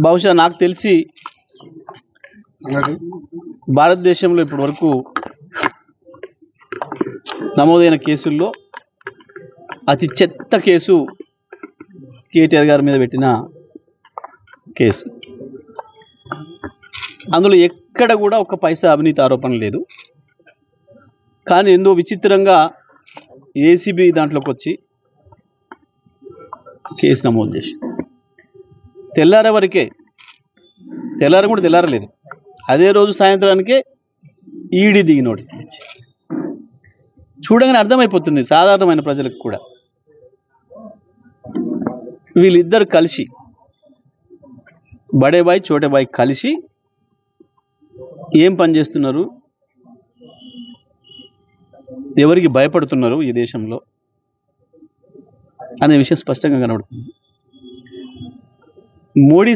బహుశా నాకు తెలిసి భారతదేశంలో ఇప్పటి వరకు నమోదైన కేసుల్లో అతి చెత్త కేసు కేటీఆర్ గారి మీద పెట్టిన కేసు. అందులో ఎక్కడ కూడా ఒక పైసా అవినీతి ఆరోపణ లేదు. కానీ ఎంతో విచిత్రంగా ఏసీబీ దాంట్లోకి వచ్చి కేసు నమోదు చేసింది. తెల్లారే వరకే, కూడా తెల్లారలేదు, అదే రోజు సాయంత్రానికే ఈడీ దిగి నోటీసులు ఇచ్చి చూడగానే అర్థమైపోతుంది సాధారణమైన ప్రజలకు కూడా వీళ్ళిద్దరు కలిసి బడే బాయ్ చోటే బాయ్ కలిసి ఏం పని చేస్తున్నారు, ఎవరికి భయపడుతున్నారు ఈ దేశంలో అనే విషయం స్పష్టంగా కనబడుతుంది. మోడీ